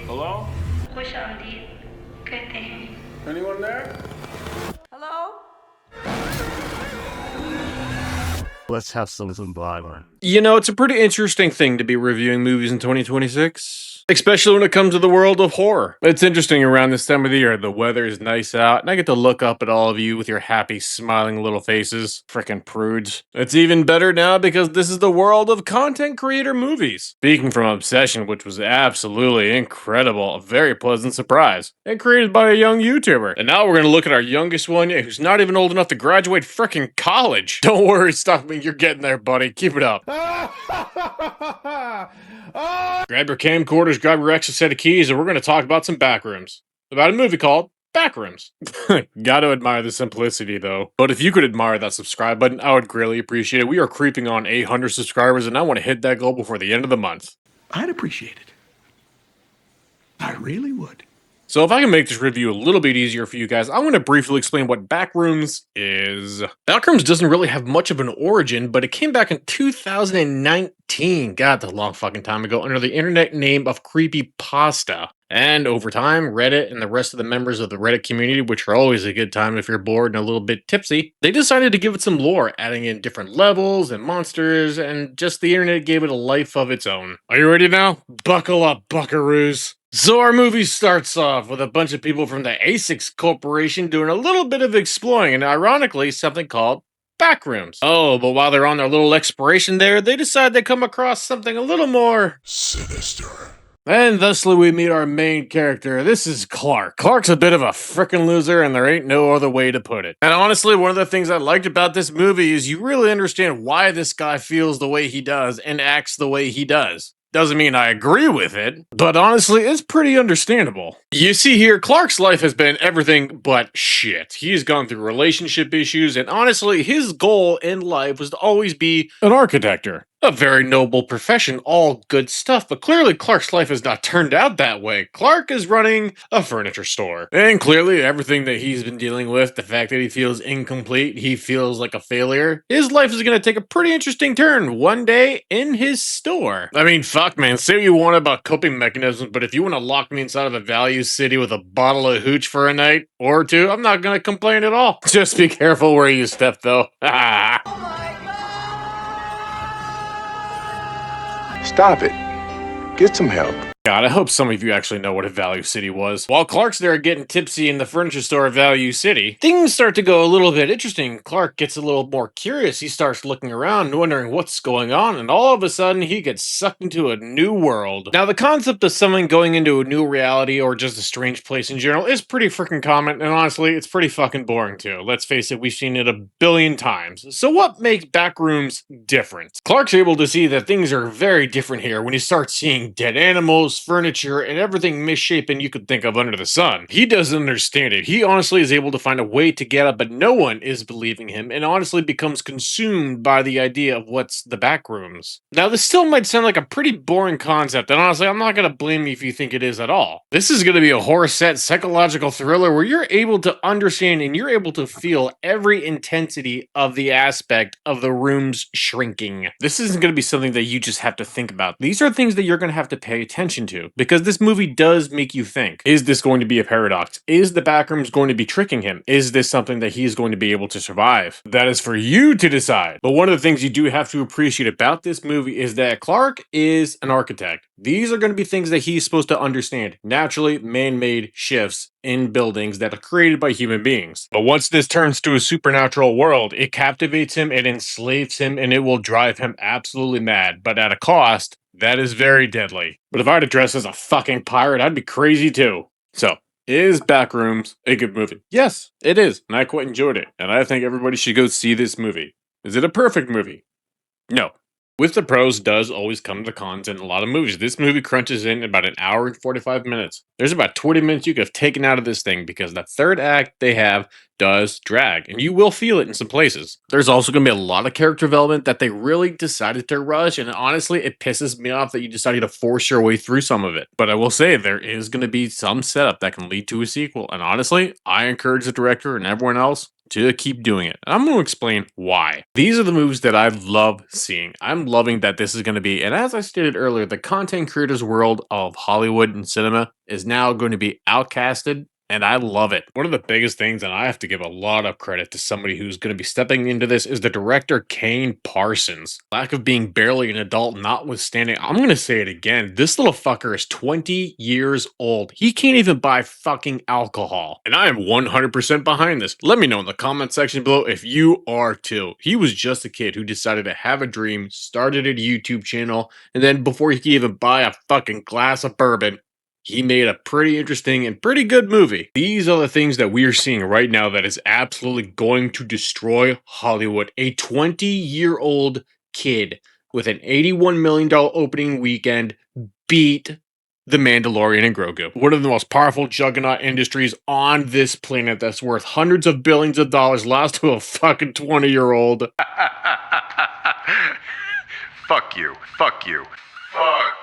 Hello? खुश आमदीद कहते हैं। Anyone there? Hello? Let's have some violence. You know, it's a pretty interesting thing to be reviewing movies in 2026, especially when it comes to the world of horror. It's interesting around this time of the year. The weather is nice out, and I get to look up at all of you with your happy, smiling little faces. Frickin' prudes. It's even better now because this is the world of content creator movies. Speaking from Obsession, which was absolutely incredible, a very pleasant surprise, and created by a young YouTuber. And now we're gonna look at our youngest one, who's not even old enough to graduate frickin' college. Don't worry, Stockman, you're getting there, buddy. Keep it up. Grab your camcorders, grab your extra set of keys, and we're going to talk about some Backrooms. About a movie called Backrooms. Gotta admire the simplicity, though. But if you could admire that subscribe button, I would greatly appreciate it. We are creeping on 800 subscribers, and I want to hit that goal before the end of the month. I'd appreciate it. I really would. So if I can make this review a little bit easier for you guys, I'm going to briefly explain what Backrooms is. Backrooms doesn't really have much of an origin, but it came back in 2019. God, that's a long fucking time ago, under the internet name of Creepypasta. And over time, Reddit and the rest of the members of the Reddit community, which are always a good time if you're bored and a little bit tipsy, they decided to give it some lore, adding in different levels and monsters, and just the internet gave it a life of its own. Are you ready now? Buckle up, buckaroos. So our movie starts off with a bunch of people from the ASICS Corporation doing a little bit of exploring, and ironically, something called Backrooms. Oh, but while they're on their little exploration there, they decide they come across something a little more Sinister. and thusly we meet our main character. This is Clark. Clark's a bit of a frickin' loser, and there ain't no other way to put it. And honestly, one of the things I liked about this movie is you really understand why this guy feels the way he does and acts the way he does. Doesn't mean I agree with it, but honestly, it's pretty understandable. You see here, Clark's life has been everything but shit. He's gone through relationship issues, and honestly, his goal in life was to always be an architector. A very noble profession, all good stuff, but clearly Clark's life has not turned out that way. Clark is running a furniture store. And clearly everything that he's been dealing with, the fact that he feels incomplete, he feels like a failure, his life is going to take a pretty interesting turn one day in his store. I mean, fuck man, say what you want about coping mechanisms, but if you want to lock me inside of a value city with a bottle of hooch for a night or two, I'm not going to complain at all. Just be careful where you step though. Stop it. Get some help. God, I hope some of you actually know what a Value City was. While Clark's there getting tipsy in the furniture store at Value City, things start to go a little bit interesting. Clark gets a little more curious. He starts looking around, wondering what's going on, and all of a sudden, he gets sucked into a new world. Now, the concept of someone going into a new reality or just a strange place in general is pretty freaking common, and honestly, it's pretty fucking boring too. Let's face it, we've seen it a billion times. So what makes Backrooms different? Clark's able to see that things are very different here when he starts seeing dead animals, furniture, and everything misshapen you could think of under the sun. He doesn't understand it. He honestly is able to find a way to get up, but no one is believing him, and honestly becomes consumed by the idea of what's the Backrooms. Now, this still might sound like a pretty boring concept, and honestly, I'm not going to blame you if you think it is at all. This is going to be a horror set psychological thriller where you're able to understand and you're able to feel every intensity of the aspect of the room's shrinking. This isn't going to be something that you just have to think about. These are things that you're going to have to pay attention to, because this movie does make you think. Is this going to be a paradox? Is the Backrooms going to be tricking him? Is this something that he's going to be able to survive? That is for you to decide. But one of the things you do have to appreciate about this movie is that Clark is an architect. These are going to be things that he's supposed to understand. Naturally, man-made shifts in buildings that are created by human beings. But once this turns to a supernatural world, it captivates him, it enslaves him, and it will drive him absolutely mad. But at a cost that is very deadly. But if I had to dress as a fucking pirate, I'd be crazy too. So, is Backrooms a good movie? Yes, it is, and I quite enjoyed it. And I think everybody should go see this movie. Is it a perfect movie? No. With the pros does always come the cons in a lot of movies. This movie crunches in about an hour and 45 minutes. There's about 20 minutes you could have taken out of this thing because the third act they have does drag, and you will feel it in some places. There's also going to be a lot of character development that they really decided to rush, and honestly, it pisses me off that you decided to force your way through some of it. But I will say, there is going to be some setup that can lead to a sequel, and honestly, I encourage the director and everyone else to keep doing it. I'm going to explain why. These are the moves that I love seeing. I'm loving that this is going to be, and as I stated earlier, the content creators world of Hollywood and cinema is now going to be outcasted. And I love it. One of the biggest things, and I have to give a lot of credit to somebody who's going to be stepping into this, is the director Kane Parsons. Lack of being barely an adult notwithstanding, I'm going to say it again. This little fucker is 20 years old. He can't even buy fucking alcohol. And I am 100% behind this. Let me know in the comment section below if you are too. He was just a kid who decided to have a dream, started a YouTube channel, and then before he could even buy a fucking glass of bourbon, he made a pretty interesting and pretty good movie. These are the things that we are seeing right now that is absolutely going to destroy Hollywood. A 20-year-old kid with an $81 million opening weekend beat the Mandalorian and Grogu. One of the most powerful juggernaut industries on this planet that's worth hundreds of billions of dollars lost to a fucking 20-year-old. Fuck you. Fuck you. Fuck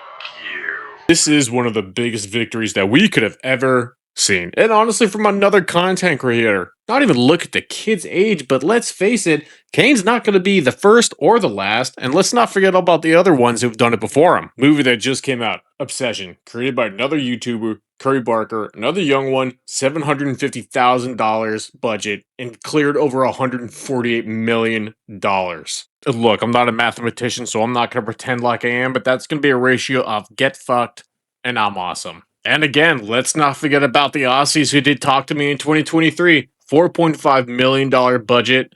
you. This is one of the biggest victories that we could have ever seen. And honestly, from another content creator. Not even look at the kid's age, but let's face it, Kane's not going to be the first or the last, and let's not forget about the other ones who've done it before him. Movie that just came out, Obsession, created by another YouTuber, Curry Barker, another young one, $750,000 budget, and cleared over $148 million. Look, I'm not a mathematician, so I'm not going to pretend like I am, but that's going to be a ratio of get fucked and I'm awesome. And again, let's not forget about the Aussies who did Talk to Me in 2023. $4.5 million budget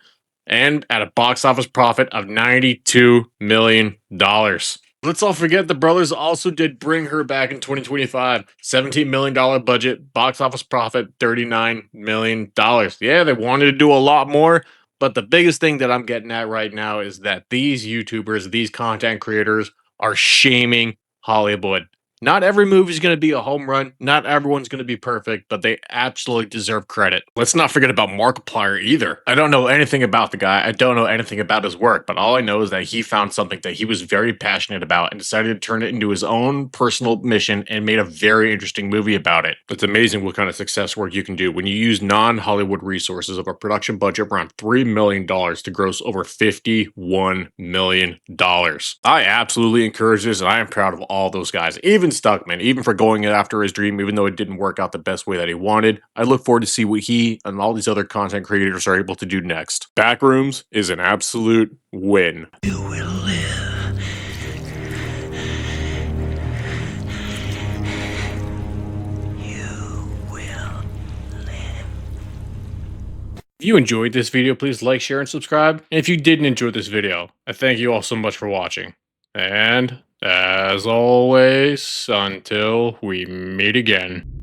and at a box office profit of $92 million. Let's all forget the brothers also did Bring Her Back in 2025. $17 million budget, box office profit, $39 million. Yeah, they wanted to do a lot more, but the biggest thing that I'm getting at right now is that these YouTubers, these content creators are shaming Hollywood. Not every movie is going to be a home run. Not everyone's going to be perfect, but they absolutely deserve credit. Let's not forget about Markiplier either. I don't know anything about the guy. I don't know anything about his work, but all I know is that he found something that he was very passionate about and decided to turn it into his own personal mission and made a very interesting movie about it. It's amazing what kind of success work you can do when you use non-Hollywood resources of a production budget of around $3 million to gross over $51 million. I absolutely encourage this, and I am proud of all those guys. Even Stuckman, even for going after his dream, even though it didn't work out the best way that he wanted. I look forward to see what he and all these other content creators are able to do next. Backrooms is an absolute win. You will live. You will live. If you enjoyed this video, please like, share, and subscribe. And if you didn't enjoy this video, I thank you all so much for watching. And as always, until we meet again.